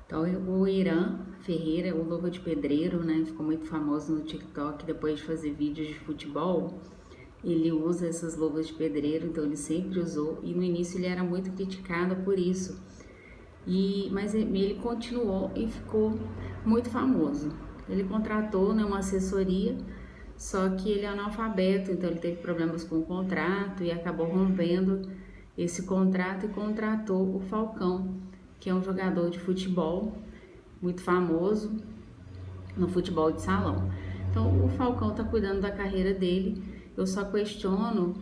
Então, o Irã Ferreira, o Luva de Pedreiro, né, ficou muito famoso no TikTok depois de fazer vídeos de futebol. Ele usa essas luvas de pedreiro, então ele sempre usou, e no início ele era muito criticado por isso. Mas ele continuou e ficou muito famoso. Ele contratou, né, uma assessoria, só que ele é analfabeto, então ele teve problemas com o contrato e acabou rompendo esse contrato e contratou o Falcão, que é um jogador de futebol muito famoso no futebol de salão. Então o Falcão está cuidando da carreira dele. Eu só questiono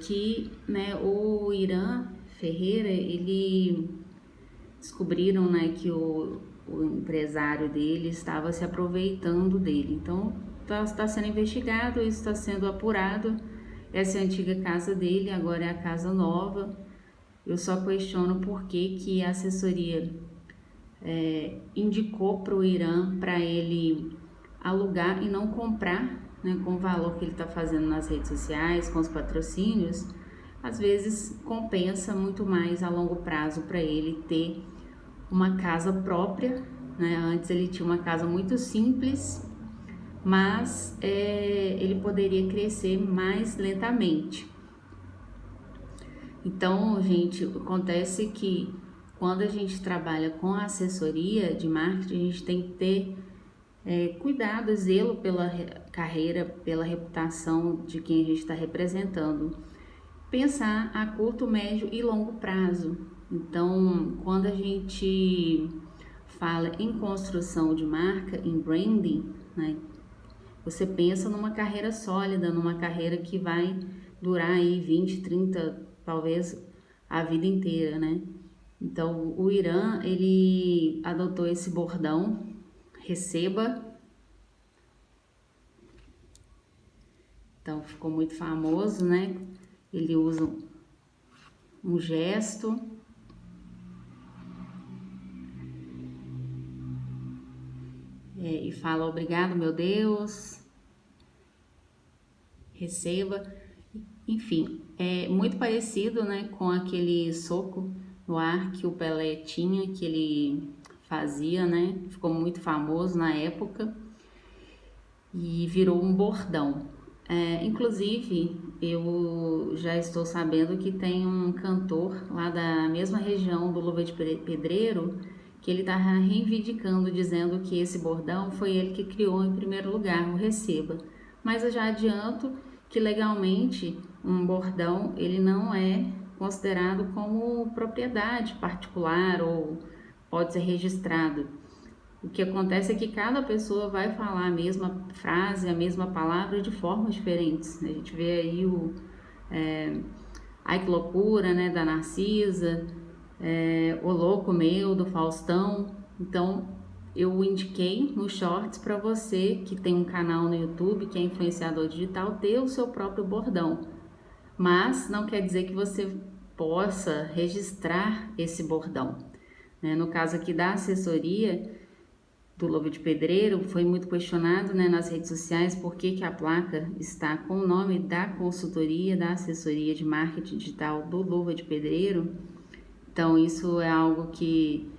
que, né, o Irã Ferreira, ele descobriram, né, que o empresário dele estava se aproveitando dele. Então está sendo investigado, isso está sendo apurado. Essa é a antiga casa dele, agora é a casa nova. Eu só questiono por que a assessoria indicou para o Irã para ele alugar e não comprar, né, com o valor que ele está fazendo nas redes sociais, com os patrocínios. Às vezes compensa muito mais a longo prazo para ele ter uma casa própria, né? Antes ele tinha uma casa muito simples, mas ele poderia crescer mais lentamente. Então, gente, acontece que quando a gente trabalha com assessoria de marketing, a gente tem que ter cuidado, zelo pela carreira, pela reputação de quem a gente está representando. Pensar a curto, médio e longo prazo. Então, quando a gente fala em construção de marca, em branding, né, você pensa numa carreira sólida, numa carreira que vai durar aí 20, 30, talvez a vida inteira, né? Então, o Irã, ele adotou esse bordão, receba. Então, ficou muito famoso, né? Ele usa um gesto. E fala obrigado, meu Deus, receba. Enfim, é muito parecido, né, com aquele soco no ar que o Pelé tinha, que ele fazia, né? Ficou muito famoso na época e virou um bordão. Inclusive, eu já estou sabendo que tem um cantor lá da mesma região do Luva de Pedreiro que ele está reivindicando, dizendo que esse bordão foi ele que criou em primeiro lugar, o receba. Mas eu já adianto que legalmente um bordão ele não é considerado como propriedade particular ou pode ser registrado. O que acontece é que cada pessoa vai falar a mesma frase, a mesma palavra de formas diferentes. A gente vê aí Ai que loucura, né, da Narcisa, O Louco Meu, do Faustão. Então, eu indiquei nos shorts para você que tem um canal no YouTube, que é influenciador digital, ter o seu próprio bordão. Mas não quer dizer que você possa registrar esse bordão. No caso aqui da assessoria do Luva de Pedreiro, foi muito questionado, né, nas redes sociais por que a placa está com o nome da consultoria, da assessoria de marketing digital do Luva de Pedreiro. Então, isso é algo que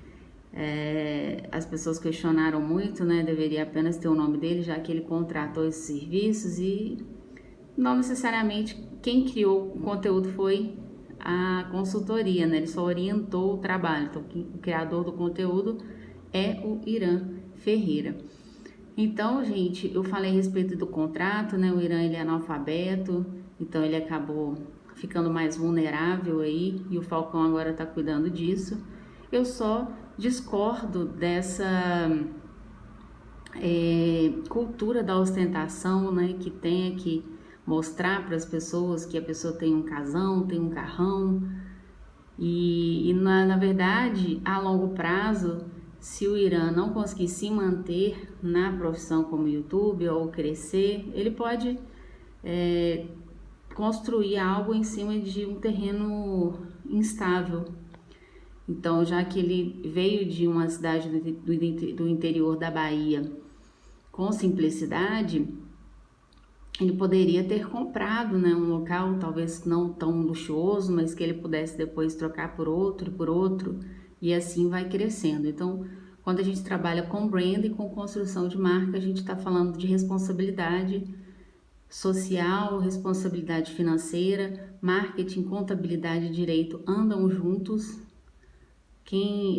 as pessoas questionaram muito, né? Deveria apenas ter o nome dele, já que ele contratou esses serviços e não necessariamente quem criou o conteúdo foi a consultoria, né? Ele só orientou o trabalho. Então, o criador do conteúdo é o Irã Ferreira. Então, gente, eu falei a respeito do contrato, né? O Irã, ele é analfabeto, então ele acabou ficando mais vulnerável aí e o Falcão agora tá cuidando disso. Eu só discordo dessa cultura da ostentação, né? Que tem que mostrar para as pessoas que a pessoa tem um casão, tem um carrão e na verdade, a longo prazo, se o Irã não conseguir se manter na profissão como YouTube ou crescer, ele pode construir algo em cima de um terreno instável. Então, já que ele veio de uma cidade do interior da Bahia com simplicidade, ele poderia ter comprado, né, um local talvez não tão luxuoso, mas que ele pudesse depois trocar por outro, e assim vai crescendo. Então, quando a gente trabalha com brand e com construção de marca, a gente está falando de responsabilidade social, responsabilidade financeira, marketing, contabilidade e direito andam juntos. Quem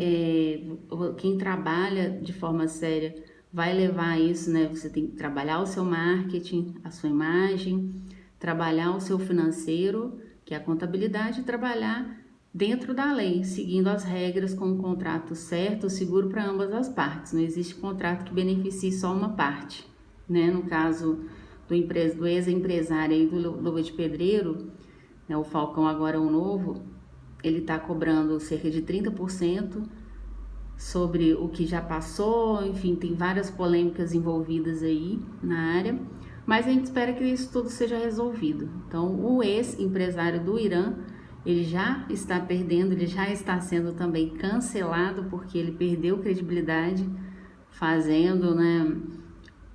trabalha de forma séria vai levar isso, né? Você tem que trabalhar o seu marketing, a sua imagem, trabalhar o seu financeiro, que é a contabilidade, e trabalhar dentro da lei, seguindo as regras com um contrato certo, seguro para ambas as partes. Não existe contrato que beneficie só uma parte, né? No caso do ex-empresário aí do Luva de Pedreiro, né, o Falcão agora é o novo, ele está cobrando cerca de 30% sobre o que já passou, enfim, tem várias polêmicas envolvidas aí na área, mas a gente espera que isso tudo seja resolvido. Então, o ex-empresário do Irã, ele já está perdendo, ele já está sendo também cancelado, porque ele perdeu credibilidade fazendo, né,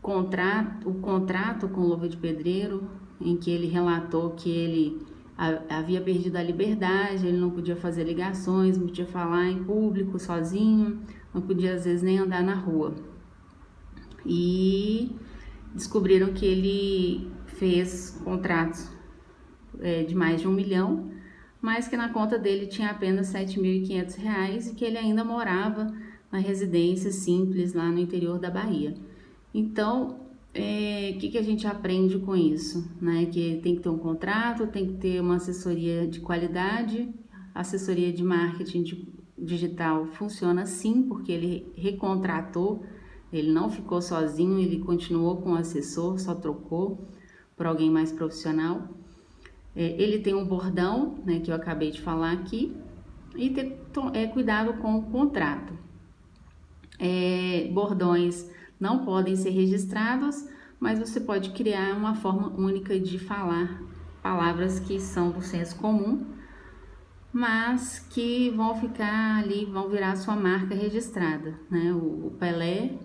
o contrato com Luva de Pedreiro, em que ele relatou que ele havia perdido a liberdade, ele não podia fazer ligações, não podia falar em público sozinho, não podia às vezes nem andar na rua. E descobriram que ele fez contratos de mais de 1 milhão, mas que na conta dele tinha apenas R$ 7.500 e que ele ainda morava na residência simples lá no interior da Bahia. Então, o que a gente aprende com isso? Né? Que tem que ter um contrato, tem que ter uma assessoria de qualidade, assessoria de marketing digital funciona sim, porque ele recontratou, ele não ficou sozinho, ele continuou com o assessor, só trocou por alguém mais profissional. Ele tem um bordão, né, que eu acabei de falar aqui, e ter cuidado com o contrato. Bordões não podem ser registrados, mas você pode criar uma forma única de falar palavras que são do senso comum, mas que vão ficar ali, vão virar sua marca registrada, né? O Pelé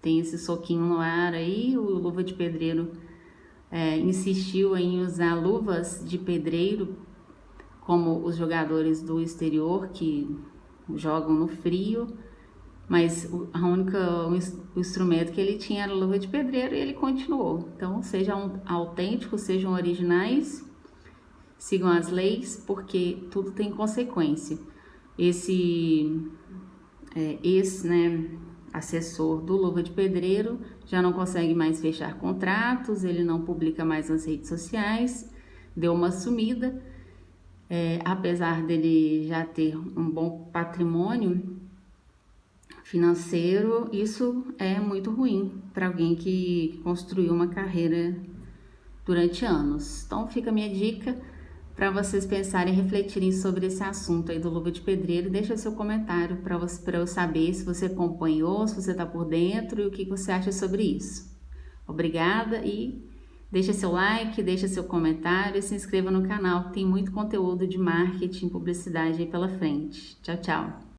tem esse soquinho no ar aí, o Luva de Pedreiro insistiu em usar luvas de pedreiro como os jogadores do exterior que jogam no frio, mas o instrumento que ele tinha era a luva de pedreiro e ele continuou. Então, sejam autênticos, sejam originais, sigam as leis, porque tudo tem consequência. Esse assessor do Luva de Pedreiro já não consegue mais fechar contratos, ele não publica mais nas redes sociais, deu uma sumida. Apesar dele já ter um bom patrimônio financeiro, isso é muito ruim para alguém que construiu uma carreira durante anos. Então fica a minha dica para vocês pensarem e refletirem sobre esse assunto aí do Luva de Pedreiro. Deixa seu comentário para eu saber se você acompanhou, se você está por dentro e o que você acha sobre isso. Obrigada e deixa seu like, deixa seu comentário e se inscreva no canal, que tem muito conteúdo de marketing e publicidade aí pela frente. Tchau, tchau!